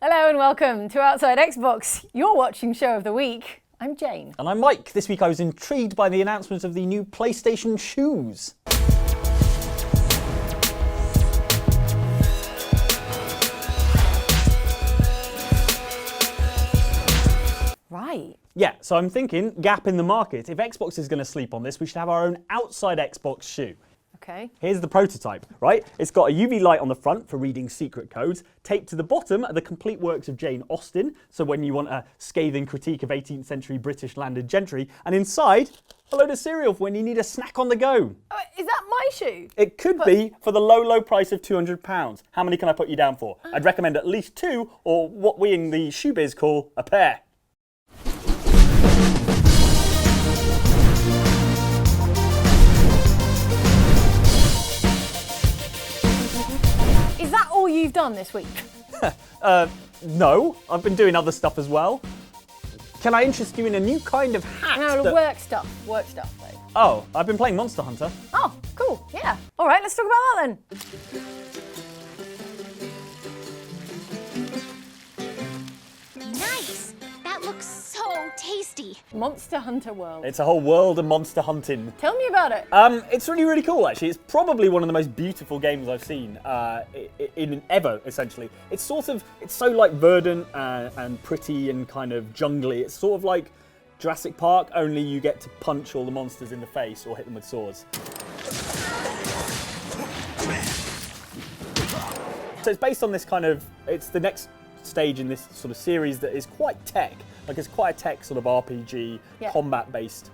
Hello and welcome to Outside Xbox, your watching show of the week. I'm Jane. And I'm Mike. This week I was intrigued by the announcement of the new PlayStation shoes. Right. Yeah, so I'm thinking, gap in the market. If Xbox is going to sleep on this, we should have our own Outside Xbox shoe. Okay. Here's the prototype, right? It's got a UV light on the front for reading secret codes. Taped to the bottom are the complete works of Jane Austen, so when you want a scathing critique of 18th century British landed gentry. And inside, a load of cereal for when you need a snack on the go. Is that my shoe? It could be for the low, low price of £200. How many can I put you down for? I'd recommend at least 2, or what we in the shoe biz call a pair. Is that all you've done this week? No, I've been doing other stuff as well. Can I interest you in a new kind of hat? No, work stuff though. Oh, I've been playing Monster Hunter. Oh, cool, yeah. All right, let's talk about that then. Nice! That looks so tasty. Monster Hunter World. It's a whole world of monster hunting. Tell me about it. It's really, really cool, actually. It's probably one of the most beautiful games I've seen in ever, essentially. It's so like verdant and pretty and kind of jungly. It's sort of like Jurassic Park, only you get to punch all the monsters in the face or hit them with swords. So it's based on this kind of, it's the next stage in this sort of series that is quite tech. Like it's quite a tech sort of RPG, combat-based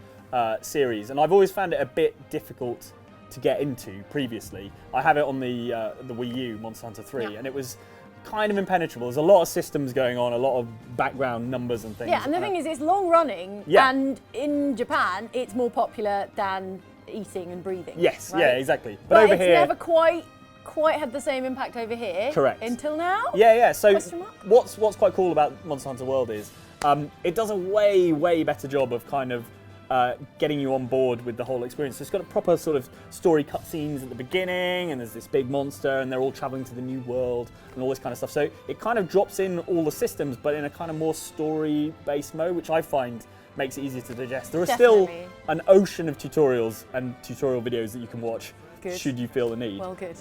series. And I've always found it a bit difficult to get into previously. I have it on the Wii U, Monster Hunter 3, and it was kind of impenetrable. There's a lot of systems going on, a lot of background numbers and things. Yeah, and the thing is, it's long running, and in Japan, it's more popular than eating and breathing. Yes, right? yeah, exactly. But over it's here, never quite had the same impact over here. Correct. Until now? Yeah. So Question mark? what's quite cool about Monster Hunter World is it does a way better job of kind of getting you on board with the whole experience. So it's got a proper sort of story cutscenes at the beginning, and there's this big monster, and they're all traveling to the new world and all this kind of stuff. So it kind of drops in all the systems, but in a kind of more story-based mode, which I find makes it easier to digest. There are still an ocean of tutorials and tutorial videos that you can watch. Good. Should you feel the need. Well, good.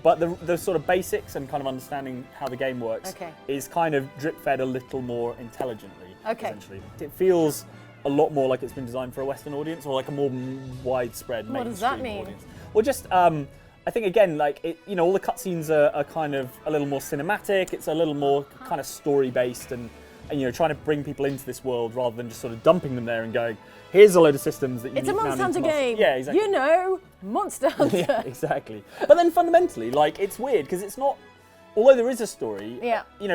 But the sort of basics and kind of understanding how the game works is kind of drip-fed a little more intelligently, essentially. It feels a lot more like it's been designed for a Western audience, or like a more widespread mainstream audience. What does that mean? Well, just, I think again, like, all the cutscenes are kind of a little more cinematic, it's a little more kind of story-based and trying to bring people into this world rather than just sort of dumping them there and going, here's a load of systems that you It's a Monster Hunter game. Yeah, exactly. Monster Hunter. Yeah, exactly. But then fundamentally, like, it's weird because it's not, although there is a story,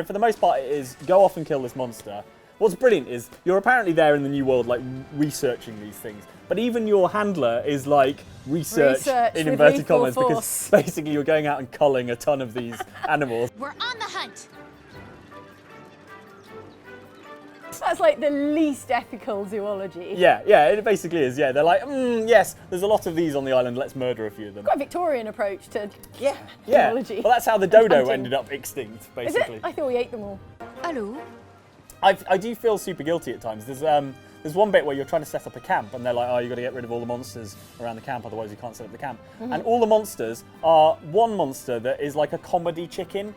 for the most part it is go off and kill this monster. What's brilliant is you're apparently there in the new world, like, researching these things. But even your handler is like research in inverted commas, because basically you're going out and culling a ton of these animals. We're on the hunt. That's like the least ethical zoology. Yeah, it basically is. Yeah, they're like, yes, there's a lot of these on the island. Let's murder a few of them. Quite a Victorian approach to zoology. Well, that's how the dodo ended up extinct, basically. Is it? I thought we ate them all. Hello. I do feel super guilty at times. There's one bit where you're trying to set up a camp, and they're like, oh, you've got to get rid of all the monsters around the camp, otherwise you can't set up the camp. And all the monsters are one monster that is like a comedy chicken.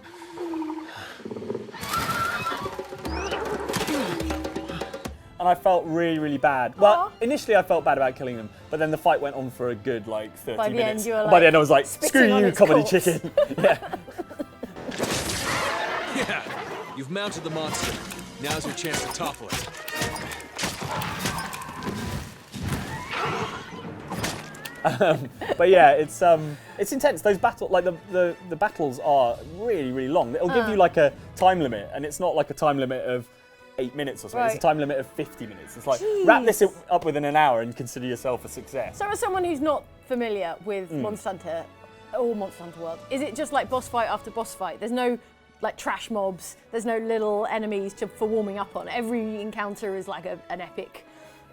And I felt really, really bad. Well, initially I felt bad about killing them, but then the fight went on for a good, like, 30 minutes. By the end, you were like, by the end I was like, screw you, comedy chicken. Yeah, you've mounted the monster. Now's your chance to topple it. But yeah, it's intense. Those battles, like the battles are really, really long. It'll give you like a time limit, and it's not like a time limit of 8 minutes or something. It's a time limit of 50 minutes. It's like, wrap this up within an hour and consider yourself a success. So as someone who's not familiar with Monster Hunter or Monster Hunter World, is it just like boss fight after boss fight? There's no like trash mobs, there's no little enemies for warming up on. Every encounter is like an epic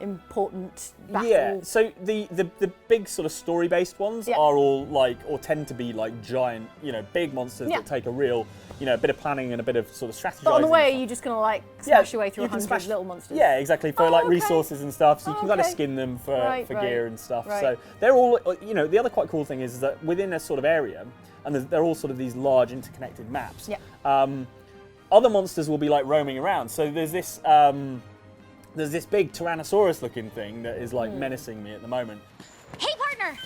important battle. Yeah, so the big sort of story-based ones are all like, or tend to be like giant, big monsters that take a real, a bit of planning and a bit of sort of strategizing. But on the way, are you just going to like smash your way through 100 little monsters? Yeah, exactly, for like resources and stuff, so you can kind of skin them for gear and stuff. Right. So they're all, the other quite cool thing is that within a sort of area, and they're all sort of these large interconnected maps, other monsters will be like roaming around. So there's this big Tyrannosaurus looking thing that is like menacing me at the moment. Hey, partner!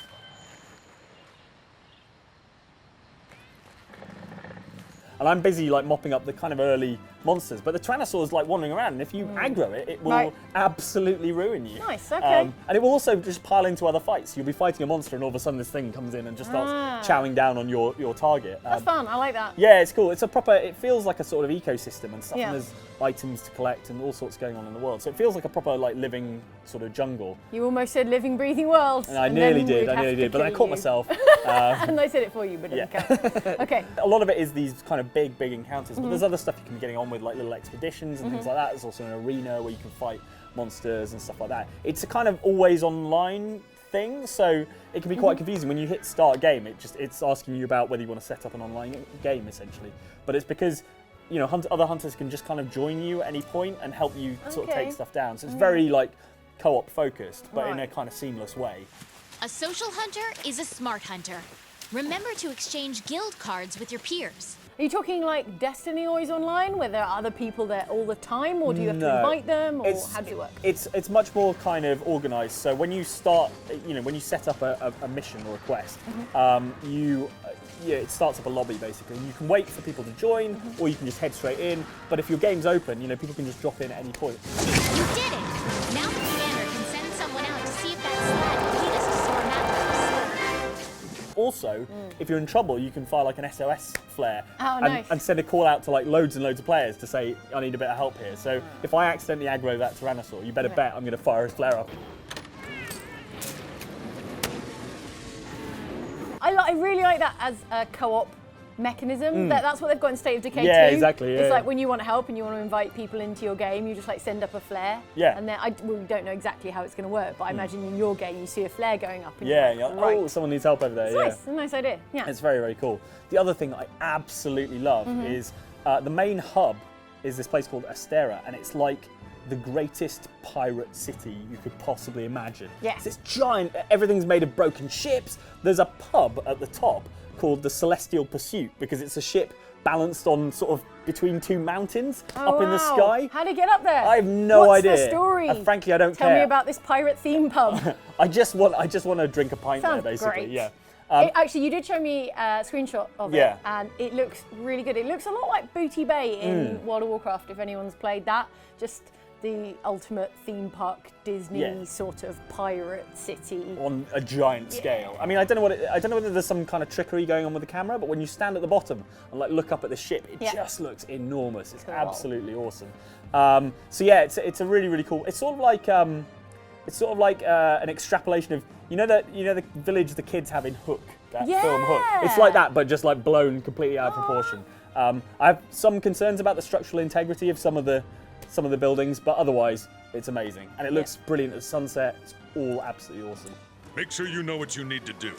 And I'm busy like mopping up the kind of early monsters, but the Tyrannosaur's like wandering around, and if you aggro it, it will absolutely ruin you. Nice, okay. And it will also just pile into other fights. You'll be fighting a monster, and all of a sudden this thing comes in and just starts chowing down on your target. That's fun, I like that. Yeah, it's cool. It's it feels like a sort of ecosystem and stuff, and there's items to collect and all sorts going on in the world. So it feels like a proper like living sort of jungle. You almost said living, breathing world. And I nearly did, but I caught myself. And I said it for you, but it didn't count. Okay. A lot of it is these kind of big encounters, but there's other stuff you can be getting on with, like little expeditions and things like that. There's also an arena where you can fight monsters and stuff like that. It's a kind of always online thing, so it can be quite confusing. When you hit start game, it's asking you about whether you want to set up an online game, essentially. But it's because other hunters can just kind of join you at any point and help you sort of take stuff down. So it's very like co-op focused, but in a kind of seamless way. A social hunter is a smart hunter. Remember to exchange guild cards with your peers. Are you talking like Destiny always online, where there are other people there all the time, or do you have to invite them, or how does it work? It's much more kind of organised. So when you start, when you set up a mission or a quest, it starts up a lobby basically, and you can wait for people to join, or you can just head straight in. But if your game's open, people can just drop in at any point. You did it! Now the commander can send someone out to see if that sled will lead us to Soarin' Outpost. Also, if you're in trouble, you can fire like an SOS flare nice. and send a call out to like loads and loads of players to say, I need a bit of help here. So if I accidentally aggro that Tyrannosaur, you better bet I'm going to fire a flare up. I really like that as a co-op mechanism. That's what they've got in State of Decay 2. Yeah, exactly. It's like when you want help and you want to invite people into your game, you just like send up a flare. Yeah. And then we don't know exactly how it's going to work, but I imagine in your game you see a flare going up. And Yeah, you're like, you're like, oh, someone needs help over there. It's nice. It's a nice idea. Yeah. It's very, very cool. The other thing that I absolutely love is the main hub is this place called Astera, and it's like the greatest pirate city you could possibly imagine. Yes. It's giant, everything's made of broken ships. There's a pub at the top called the Celestial Pursuit because it's a ship balanced on sort of between two mountains up in the sky. How did it get up there? I have no idea. What's the story? Frankly, I don't care. Tell me about this pirate theme pub. I just want to drink a pint Sounds there, basically. great. Yeah. Actually, you did show me a screenshot of it, and it looks really good. It looks a lot like Booty Bay in World of Warcraft, if anyone's played that. Just the ultimate theme park Disney sort of pirate city on a giant scale. I mean, I don't know whether there's some kind of trickery going on with the camera, but when you stand at the bottom and like look up at the ship, it just looks enormous. It's absolutely awesome. So yeah, it's a really, really cool. It's sort of like an extrapolation of the village the kids have in Hook, that film Hook. It's like that, but just like blown completely out of proportion. I have some concerns about the structural integrity of some of the buildings, but otherwise it's amazing, and it looks brilliant at sunset. It's all absolutely awesome. Make sure you know what you need to do.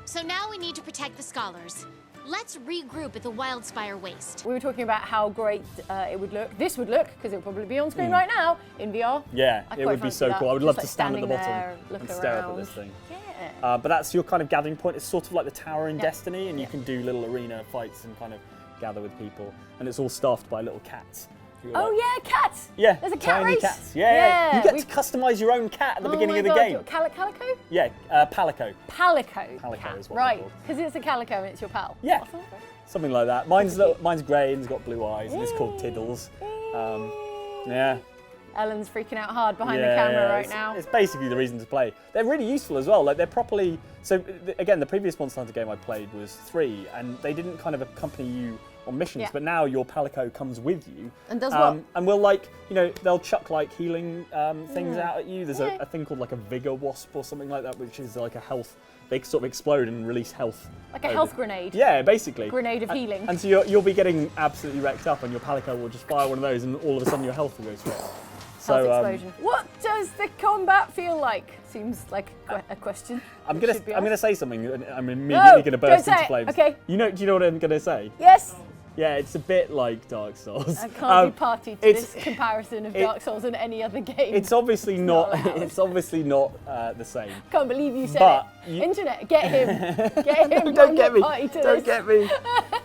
So now we need to protect the scholars. Let's regroup at the Wildspire Waste. We were talking about how great it would look. This would look, because it would probably be on screen right now in VR. Yeah, it would be so cool. I would love to stand at the bottom and stare up at this thing. Yeah. But that's your kind of gathering point. It's sort of like the tower in Destiny, and you can do little arena fights and kind of gather with people. And it's all staffed by little cats. Oh yeah, cats! Yeah, there's a cat tiny race. Cats. Yeah. You get to customise your own cat at the beginning of the game. Calico? Yeah, Palico. Palico Palico is what right, because it's a calico and it's your pal. Yeah, something like that. Mine's grey and it's got blue eyes, and it's called Tiddles. Yeah. Ellen's freaking out hard behind the camera right now. It's basically the reason to play. They're really useful as well. Like they're properly. So again, the previous Monster Hunter game I played was 3, and they didn't kind of accompany you on missions, but now your Palico comes with you. And does what? And will they'll chuck like healing things out at you. There's a thing called like a Vigor Wasp or something like that, which is like a health. They sort of explode and release health. Like a health grenade. Yeah, basically. Grenade of healing. And so you'll be getting absolutely wrecked up, and your Palico will just fire one of those, and all of a sudden your health will go straight. Health explosion. What does the combat feel like? Seems like a question. I'm gonna say something, and I'm immediately gonna burst into flames. Okay. Do you know what I'm gonna say? Yes. Yeah, it's a bit like Dark Souls. I can't be party to this comparison of Dark Souls and any other game. It's obviously not. It's obviously not the same. Can't believe you said it. Internet, get him. Get him. Don't get me. Don't get me.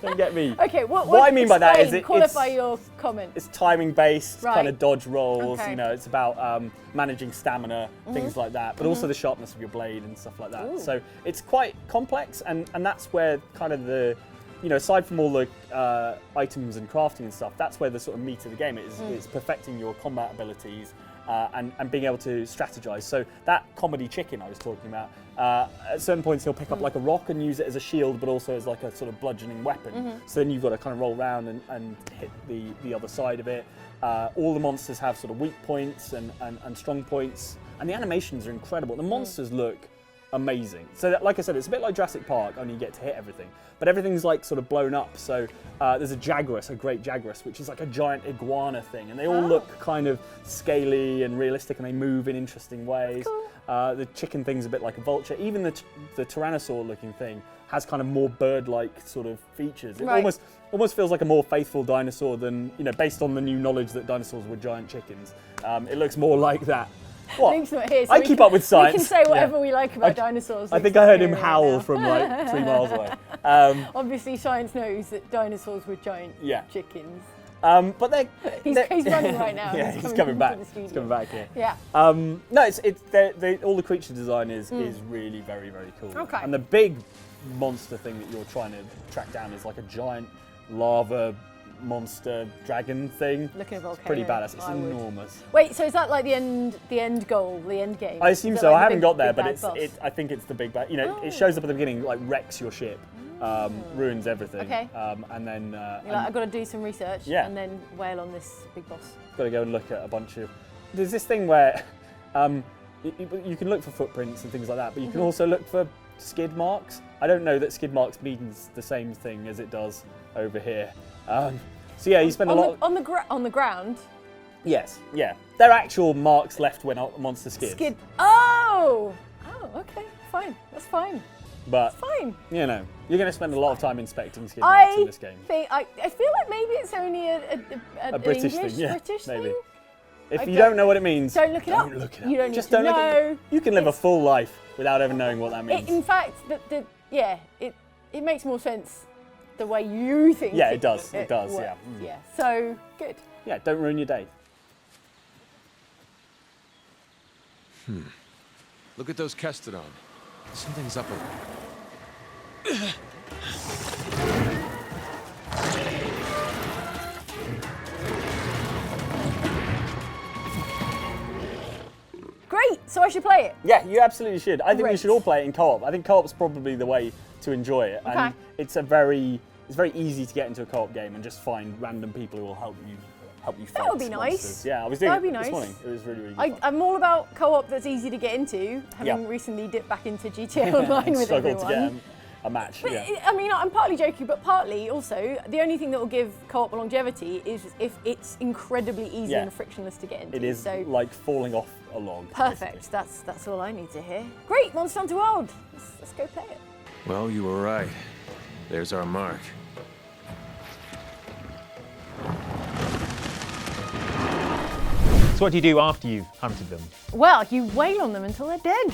Don't get me. Okay, what I mean by that is qualify your comment. It's timing based, Right. kind of dodge rolls. Okay. You know, it's about managing stamina, things like that, but also the sharpness of your blade and stuff like that. Ooh. So it's quite complex, and that's where kind of the, you know, aside from all the items and crafting and stuff, that's where the sort of meat of the game is. It's perfecting your combat abilities and being able to strategize. So that comedy chicken I was talking about, at certain points he'll pick up like a rock and use it as a shield, but also as like a sort of bludgeoning weapon. So then you've got to kind of roll around and hit the other side of it. All the monsters have sort of weak points and strong points, and the animations are incredible. The monsters look amazing. So that, like I said, it's a bit like Jurassic Park, only you get to hit everything. But everything's like sort of blown up. So there's a Jaguarus, a great Jaguarus, which is like a giant iguana thing. And they all look kind of scaly and realistic, and they move in interesting ways. Cool. The chicken thing's a bit like a vulture. Even the Tyrannosaur looking thing has kind of more bird-like sort of features. It almost feels like a more faithful dinosaur than, you know, based on the new knowledge that dinosaurs were giant chickens. It looks more like that. What? Link's not here, so I keep up with science. We can say whatever we like about dinosaurs. I think I heard him howl from like 3 miles away. Obviously, science knows that dinosaurs were giant chickens. But he's running right now. Yeah, he's coming back. He's coming back here. Yeah. No, all the creature design is really very, very cool. Okay. And the big monster thing that you're trying to track down is like a giant lava monster dragon thing. Looking at volcano. It's pretty badass. It's enormous. Wait, so is that like the end goal, the end game? I assume so. Like I haven't got there, but I think it's the big bad. You know, it shows up at the beginning, like wrecks your ship, ruins everything. Okay. And then I've got to do some research. Yeah. And then wail on this big boss. Got to go and look at a bunch of. There's this thing where you can look for footprints and things like that, but you can also look for skid marks. I don't know that skid marks means the same thing as it does over here. So yeah, you spend a lot on the ground. Yes, yeah, they're actual marks left when a monster skids. Oh, okay, fine, that's fine. But that's fine. You know, you're going to spend a lot of time inspecting skid marks in this game. I feel like maybe it's only a British English, thing. Yeah, British maybe. thing. If you don't know what it means, don't look it up. Don't look it up. You don't Just need to don't know. Look it. You can live a full life without ever knowing what that means. In fact, it makes more sense the way you think. Yeah, it does. It does. Works. Yeah. Yeah. So good. Yeah. Don't ruin your day. Look at those Kestodon. Something's up over there. Great. So I should play it. Yeah, you absolutely should. I think Great. we should all play it in co-op. I think co-op's probably the way to enjoy it. Okay. And it's very easy to get into a co-op game and just find random people who will help you fight. That would be nice. Monsters. Yeah, I was doing That would it be this nice. morning. It was really, really good fun. I'm all about co-op that's easy to get into, having recently dipped back into GTA Online with struggled everyone. to get a match. But, Yeah. I mean, I'm partly joking, but partly also, the only thing that will give co-op longevity is if it's incredibly easy and frictionless to get into. It is like falling off a log. Perfect. Basically. That's all I need to hear. Great, Monster Hunter World. Let's go play it. Well, you were right. There's our mark. So what do you do after you've hunted them? Well, you wail on them until they're dead.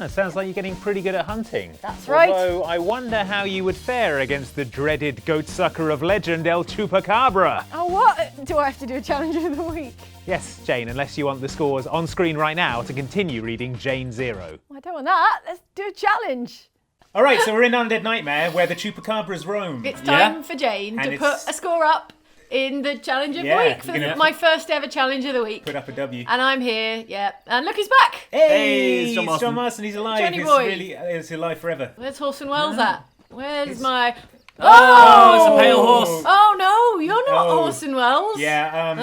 Sounds like you're getting pretty good at hunting. That's right. Although I wonder how you would fare against the dreaded goat sucker of legend, El Chupacabra. Oh, what? Do I have to do a challenge of the week? Yes, Jane, unless you want the scores on screen right now to continue reading Jane 0. I don't want that. Let's do a challenge. All right, so we're in Undead Nightmare, where the Chupacabras roam. It's time for Jane to put a score up in the challenge of the week for my first ever challenge of the week. Put up a W. And I'm here, and look, he's back. Hey, it's John Marston. He's alive. Johnny boy. It's alive forever. Where's Horse and Wells at? Where's my... Oh, it's a pale horse. Oh no, you're not Orson Welles. Yeah,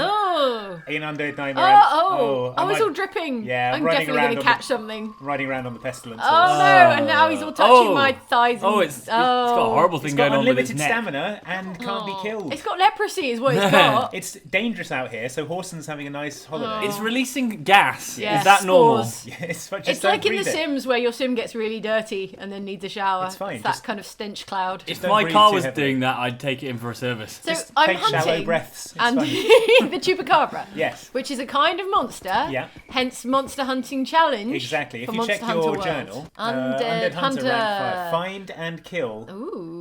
Oh. In Undead Nightmare. I was all dripping. Yeah, I'm definitely going to catch something. Riding around on the pestilence. Oh no! And now he's all touching my thighs. And, it's got a horrible thing going on with his neck. Stamina and can't be killed. It's got leprosy, is what it's got. It's dangerous out here, so Horson's having a nice holiday. It's releasing gas. Yeah, is that normal? Yeah, it's like in The Sims where your sim gets really dirty and then needs a shower. It's fine. It's that kind of stench cloud. If my car was doing that, I'd take it in for a service. So Just I'm take hunting shallow breaths. and the Chupacabra. Yes. Which is a kind of monster. Yeah. Hence Monster Hunting Challenge. Exactly. If for you Monster check Hunter your World. journal, Undead Hunter rank 5. Hunter. Find and kill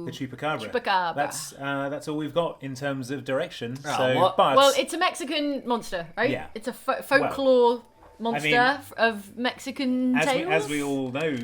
the Chupacabra. That's all we've got in terms of direction. Well, it's a Mexican monster, right? Yeah. It's a folklore monster of Mexican tales. As we all know,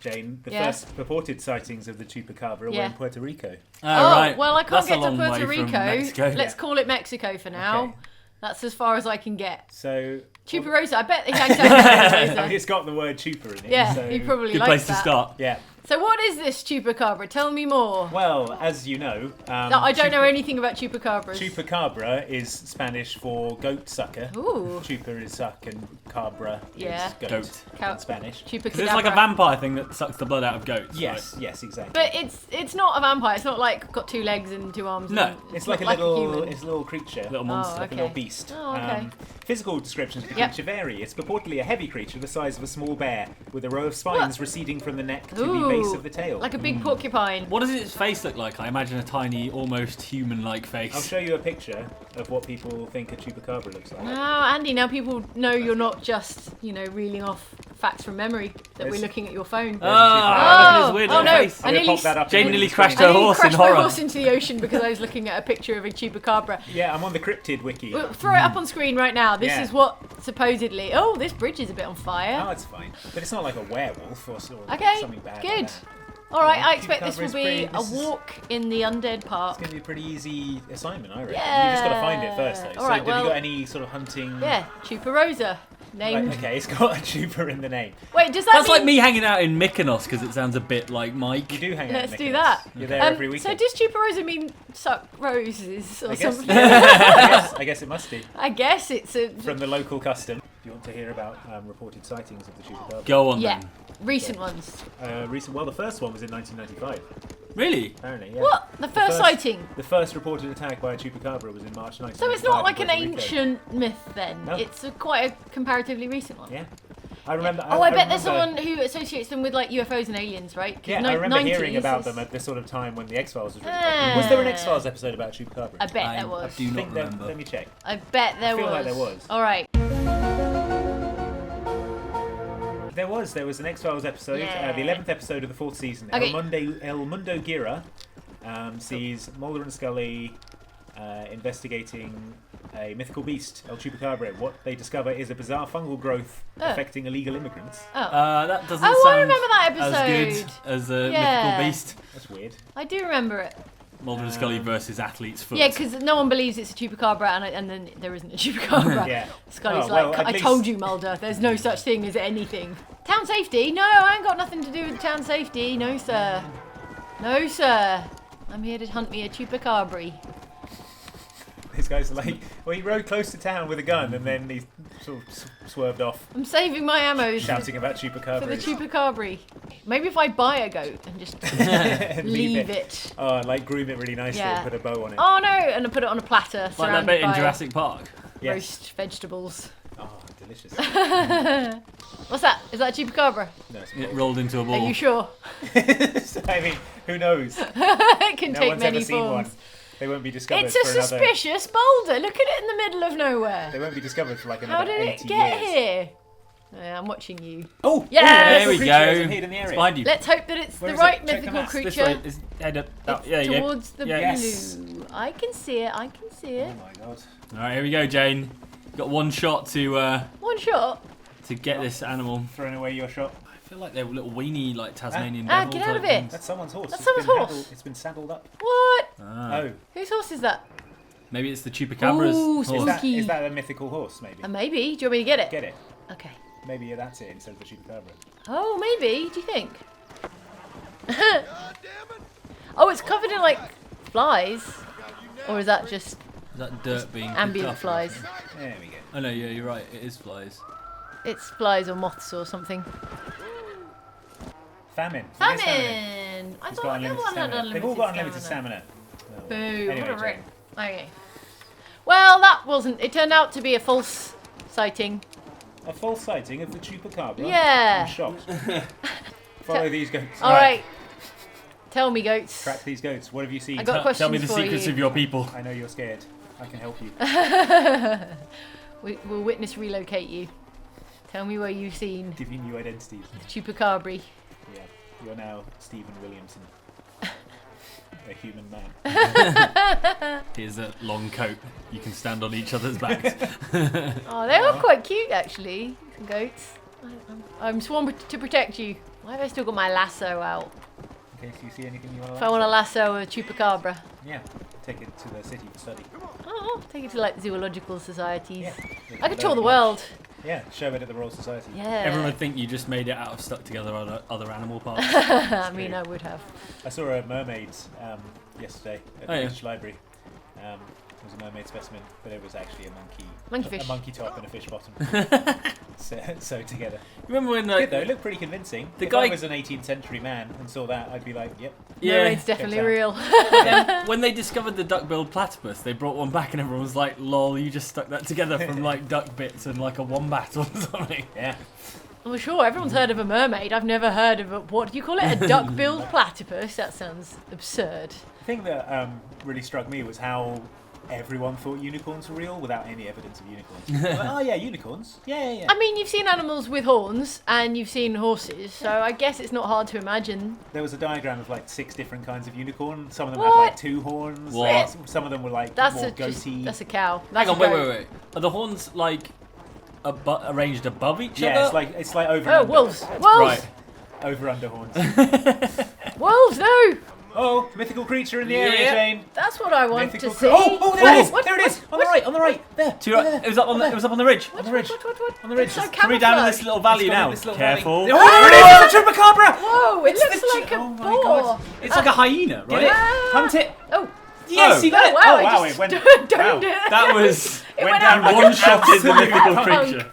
Jane, the first purported sightings of the Chupacabra were in Puerto Rico. Right. Well, I can't That's get a to long Puerto way from Rico. Mexico. Let's call it Mexico for now. Okay. That's as far as I can get. So Chuparosa, I bet it hangs out. I mean, it's got the word chupa in it. Yeah, so he probably Good likes place that. to start. Yeah. So what is this Chupacabra? Tell me more. Well, as you know, I don't know anything about Chupacabras. Chupacabra is Spanish for goat sucker. Ooh. Chupa is suck and cabra is goat in Spanish. Chupacabra. It's like a vampire thing that sucks the blood out of goats. Yes, right? yes, exactly. But it's not a vampire. It's not like got 2 legs and 2 arms. No. and It's not like a human. little creature. Little monster. Like a little beast. Oh, okay. Physical descriptions of the creature vary. It's purportedly a heavy creature the size of a small bear, with a row of spines receding from the neck to the base of the tail. Like a big porcupine. What does its face look like? I imagine a tiny, almost human-like face. I'll show you a picture of what people think a Chupacabra looks like. Oh, Andy, now people know you're not just, reeling off facts from memory, that we're looking at your phone. Look at his weird little no. face. I nearly pop that up. Jane nearly crashed I her nearly horse in crashed my horror. horse into the ocean because I was looking at a picture of a Chupacabra. Yeah, I'm on the cryptid wiki. We'll throw it up on screen right now. This Yeah. is what supposedly... Oh, this bridge is a bit on fire. Oh, it's fine. But it's not like a werewolf or something bad. Good. Like that. All right, Yeah, I expect this Chupacabra will is be pretty- a walk in the Undead Park. It's going to be a pretty easy assignment, I reckon. Yeah. You just got to find it first, though. All right, have you got any sort of hunting... Yeah, Chuparosa. Named... Right, okay, it's got a chupa in the name. Wait, does that That's mean... like me hanging out in Mykonos because it sounds a bit like Mike. You do hang out in Let's do Mykonos. that. You're there every weekend. So does Chuparosa mean suck roses or I guess, something? I guess it must be. I guess it's a... From the local custom. Do you want to hear about reported sightings of the Chupacabra? Go on Yeah, then. recent ones. Well, the first one was in 1995, Really? apparently. Yeah. What? The first sighting? The first reported attack by a Chupacabra was in March 1995. So it's not like in an Puerto Rico. ancient myth then? No. It's quite a comparatively recent one. Yeah. I remember. I bet there's someone who associates them with like UFOs and aliens, right? 'Cause Yeah, I remember 90s hearing about is- them at the sort of time when the X-Files was really popular. Was there an X-Files episode about Chupacabra? I bet I there was. do not think that, remember. let me check. I bet there feel was. like there was. All right. There was an X-Files episode, Yeah. the 11th episode of the 4th season. Okay. El Mundo Gira sees Mulder and Scully investigating a mythical beast, El Chupacabra. What they discover is a bizarre fungal growth affecting illegal immigrants. That doesn't Oh, sound I remember that as episode. good as a Yeah. mythical beast. That's weird. I do remember it. Mulder and Scully versus athlete's foot. Yeah, because no one believes it's a Chupacabra, and then there isn't a Chupacabra. Yeah. Scully's Oh, well, like, at I least- told you, Mulder, there's no such thing as anything. Town safety? No, I ain't got nothing to do with town safety. No, sir. No, sir. I'm here to hunt me a Chupacabra. This guy's like, well, he rode close to town with a gun and then he sort of swerved off, I'm saving my ammo shouting about for the Chupacabras. Chupacabra. Maybe if I buy a goat and just And leave it. Oh, like groom it really nicely Yeah. and put a bow on it. Oh no, and I put it on a platter Like that surrounded bit in by Jurassic Park. Yes. roast vegetables. Oh, delicious. What's that? Is that a Chupacabra? No, it's It cool. rolled into a Are ball. you sure? I mean, who knows? It can No take one's many ever seen one. forms. They won't be discovered It's a for another. suspicious boulder. Look at it in the middle of nowhere. They won't be discovered for like How another did 80 it get years. here? Yeah, I'm watching you. Oh, Yes! There we creature hasn't go. hid in the It's area. behind you. Let's hope that it's Where the is right it? Check the mythical map. This creature. way. It's head up. Oh, yeah, you go. Towards the Yes. blue. I can see it. I can see Oh it. my god. All right, here we go, Jane. You've got one shot to One shot. get this animal. Throwing away your shot. I feel like they're little weenie, like Tasmanian Ah, devil get out of type it. things. That's someone's horse. That's It's someone's been horse. handled- It's been saddled up. What? Ah. Oh. Whose horse is that? Maybe it's the Chupacabra's Ooh, horse. spooky. Is that a mythical horse, maybe? Maybe. Do you want me to get it? Get it. Okay. Maybe that's it instead of the Chupacabra. Oh, maybe. Do you think? Oh, it's covered in like flies, or is that just? Is that dirt being ambient flies. There we go. Oh no, yeah, you're right. It is flies. It's flies or moths or something. Famine. Famine! I thought everyone had unlimited They've all got unlimited stamina. stamina. Boo, Anyway, what a rip. Jane. Okay. Well, that wasn't... It turned out to be a false sighting. A false sighting of the Chupacabra? Yeah. I'm shocked. Follow these goats. All right. Tell me, goats. Track these goats. What have you seen? I got questions Tell me the for secrets you. of your people. I know you're scared. I can help you. We'll witness relocate you. Tell me where you've seen Giving you identities. the Chupacabra. Yeah. You're now Stephen Williamson. A human man. Here's a long coat. You can stand on each other's backs. Oh, they are quite cute, actually. Some goats. I'm sworn to protect you. Why have I still got my lasso out? In case you see anything you want to If I want to lasso a Chupacabra. Yeah. Take it to the city for study. Oh, take it to like zoological societies. Yeah. I could tour the world. Yeah, show it at the Royal Society. Yeah. Everyone would think you just made it out of stuck together other animal parts. I mean, I would have. I saw a mermaid yesterday at the yeah. British Library. It was a mermaid specimen, but it was actually a monkey. Monkey fish. A monkey top and a fish bottom. Sewed together. Remember when Good though, it looked pretty convincing. The If guy I was an 18th century man and saw that, I'd be like, yep. Yeah, Mermaid's definitely out. real. when they discovered the duck-billed platypus, they brought one back and everyone was like, lol, you just stuck that together from like duck bits and like a wombat or something. Yeah. Well, sure, everyone's heard of a mermaid. I've never heard of a, what do you call it? A duck-billed platypus? That sounds absurd. The thing that really struck me was how everyone thought unicorns were real without any evidence of unicorns. Like, oh yeah, unicorns. Yeah. I mean, you've seen animals with horns and you've seen horses, so I guess it's not hard to imagine. There was a diagram of like 6 different kinds of unicorn. Some of them What? had like 2 horns. What? Some of them were like That's more a goatee. that's a cow. That's Hang on, a goat. wait. Are the horns like arranged above each Yeah, other? it's like over. Oh, and under. wolves! Wolves! Right. Over under horns. Wolves! No! Oh, mythical creature in the area, Yeah. Jane. That's what I want Mythical to see. Oh, there it is! What? There it is! What? On the right, there. To your, it was up on the ridge. On the ridge. What? On the ridge. It's so Coming down in camouflaged. this little valley It's gone in now. this little Careful. valley. Oh, there it is! It's a Chupacabra! Whoa! It looks the like a oh my boar. God. It's like a hyena, Get right? it? Hunt it! Oh! Yes, Oh. you got it! Wow! Oh, I wow, just it went. don't Wow. do it. That was It went went down out like like one shot in the absolute mythical punk. creature.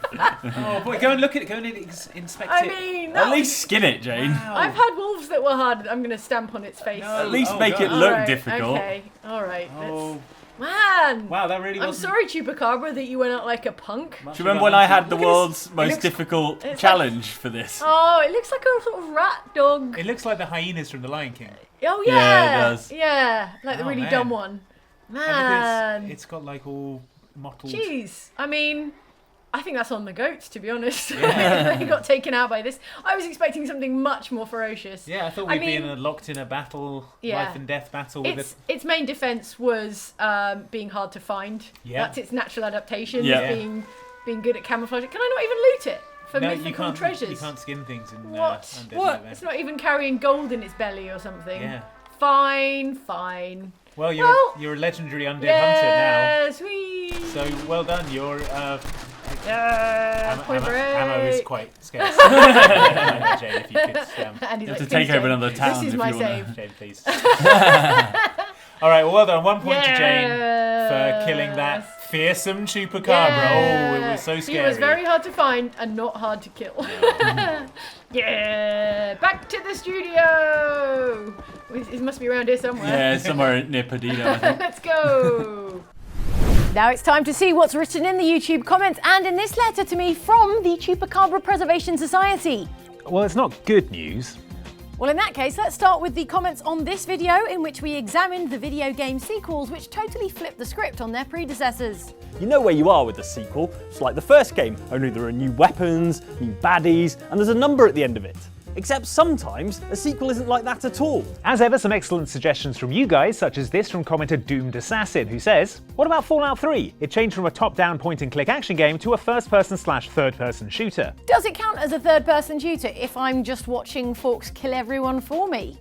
Oh boy, go and look at it. Go and inspect I it. mean, At least skin it, Jane. Wow. I've had wolves that were hard. I'm going to stamp on its face. No. At least Oh, make God. it look Alright, difficult. Okay, alright. Oh, Man! wow, that really I'm wasn't. sorry, Chupacabra, that you went out like a punk. much Do you remember of a when I hunting. had the Look at this. world's most looks- difficult like- challenge for this? Oh, it looks like a sort of rat dog. It looks like the hyenas from The Lion King. Oh, yeah. Yeah, it does. Yeah, like the Oh, really man. dumb one. And look Man. at it's got like all mottled. Jeez. I mean, I think that's on the goats, to be honest. They got taken out by this. I was expecting something much more ferocious. Yeah, I thought we'd be locked in a battle, Yeah. life and death battle with Its main defense was being hard to find. Yeah. That's its natural adaptation. Yeah. Is being good at camouflage. Can I not even loot it for No, mythical you can't. treasures? You can't skin things in What? Undead What? Nightmare. It's not even carrying gold in its belly or something. Yeah. Fine. Well, you're a legendary undead hunter Yes, we. now. So well done. Your Point break. ammo is quite scarce. Jane, if you could. And he's You have like, to take "Please, over Jane, another town This is if my you wanna." save. Jane, please. All right. Well done. 1 point to Jane for killing that fearsome Chupacabra. Oh, it was so scary. He was very hard to find and not hard to kill. Yeah, back to the studio. It must be around here somewhere. Yeah, somewhere near Perdido, I think. Let's go. Now it's time to see what's written in the YouTube comments and in this letter to me from the Chupacabra Preservation Society. Well, it's not good news. Well, in that case, let's start with the comments on this video in which we examined the video game sequels which totally flipped the script on their predecessors. You know where you are with the sequel. It's like the first game, only there are new weapons, new baddies, and there's a number at the end of it. Except sometimes a sequel isn't like that at all. As ever, some excellent suggestions from you guys, such as this from commenter Doomed Assassin, who says, what about Fallout 3? It changed from a top-down point-and-click action game to a first-person/third-person shooter. Does it count as a third-person shooter if I'm just watching Forks kill everyone for me?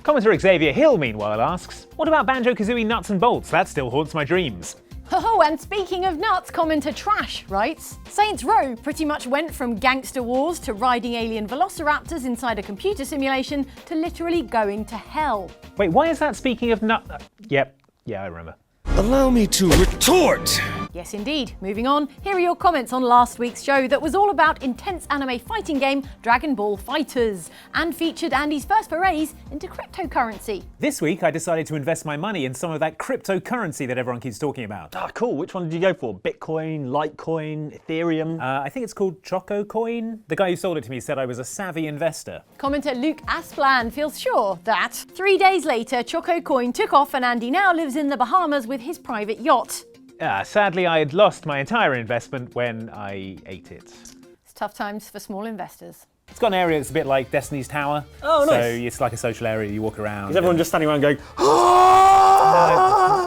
Commenter Xavier Hill, meanwhile, asks, what about Banjo-Kazooie Nuts and Bolts? That still haunts my dreams. Oh, and speaking of nuts, commenter Trash writes, Saints Row pretty much went from gangster wars to riding alien velociraptors inside a computer simulation to literally going to hell. Wait, why is that speaking of nut? Yep, yeah, I remember. Allow me to retort! Yes, indeed. Moving on, here are your comments on last week's show that was all about intense anime fighting game Dragon Ball FighterZ and featured Andy's first forays into cryptocurrency. This week, I decided to invest my money in some of that cryptocurrency that everyone keeps talking about. Ah, cool. Which one did you go for? Bitcoin, Litecoin, Ethereum? I think it's called Chococoin. The guy who sold it to me said I was a savvy investor. Commenter Luke Asplan feels sure that 3 days later, Chococoin took off and Andy now lives in the Bahamas with his private yacht. Sadly, I had lost my entire investment when I ate it. It's tough times for small investors. It's got an area that's a bit like Destiny's Tower. Oh, nice. So it's like a social area, you walk around. Is everyone just standing around going,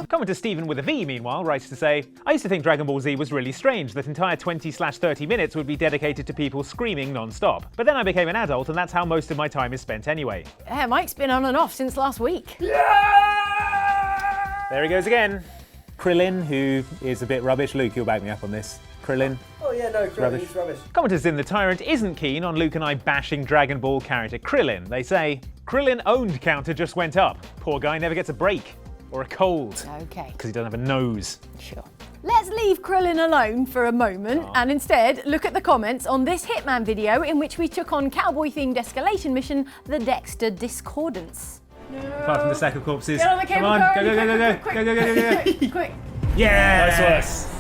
Commenter Stephen with a V, meanwhile, writes to say, I used to think Dragon Ball Z was really strange that entire 20/30 minutes would be dedicated to people screaming non-stop. But then I became an adult and that's how most of my time is spent anyway. Yeah, Mike's been on and off since last week. There he goes again. Krillin, who is a bit rubbish. Luke, you'll back me up on this. Krillin. oh yeah, no, Rubbish. it's rubbish. Commenters in The Tyrant isn't keen on Luke and I bashing Dragon Ball character Krillin. They say, Krillin owned counter just went up. Poor guy never gets a break. Or a cold. Okay. Because he doesn't have a nose. Sure. Let's leave Krillin alone for a moment and instead look at the comments on this Hitman video in which we took on cowboy-themed escalation mission, the Dexter Discordance. Apart from the sack of corpses. Get on the Come cable on, car. go, go, go, go, go, Quick, go, go, go, go, go. Quick. Yes!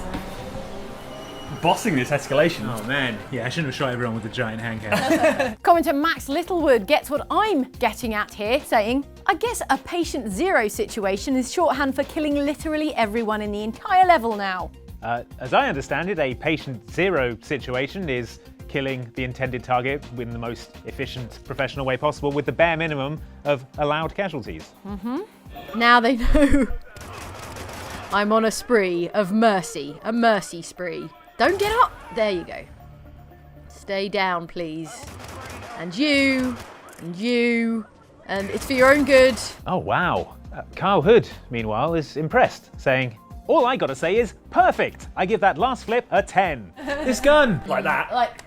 Bossing this escalation. Oh man, yeah, I shouldn't have shot everyone with the giant hand cannon. Commenter Max Littlewood gets what I'm getting at here, saying, I guess a patient zero situation is shorthand for killing literally everyone in the entire level now. As I understand it, a patient zero situation is killing the intended target in the most efficient, professional way possible with the bare minimum of allowed casualties. Now they know I'm on a spree of mercy, a mercy spree. Don't get up. There you go. Stay down, please. And you, and it's for your own good. Oh wow. Carl Hood, meanwhile, is impressed, saying, all I gotta say is perfect. I give that last flip a 10. This gun! Like that. Like,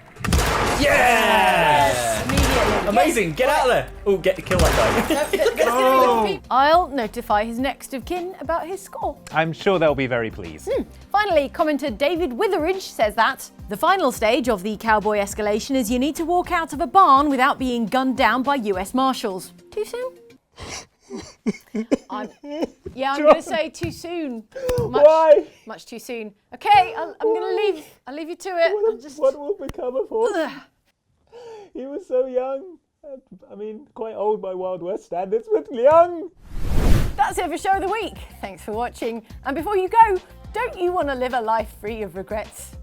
Yeah! immediately. Amazing, get out of there! Oh, kill that guy. I'll notify his next of kin about his score. I'm sure they'll be very pleased. Finally, commenter David Witheridge says that the final stage of the cowboy escalation is you need to walk out of a barn without being gunned down by US Marshals. Too soon? I'm going to say too soon. Why? Much too soon. Okay, I'm going to leave. I'll leave you to it. What will become of him? He was so young. I mean, quite old by Wild West standards, but young. That's it for Show of the Week. Thanks for watching. And before you go, don't you want to live a life free of regrets?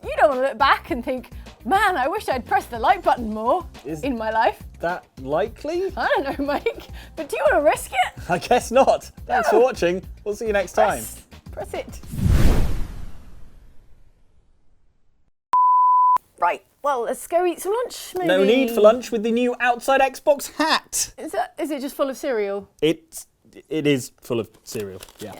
You don't want to look back and think, man, I wish I'd pressed the like button more in my life. That likely? I don't know, Mike. But do you want to risk it? I guess not. Thanks for watching. We'll see you next time. Press it. Right, well, let's go eat some lunch, maybe. No need for lunch with the new outsidexbox hat. Is it just full of cereal? It is full of cereal, yeah.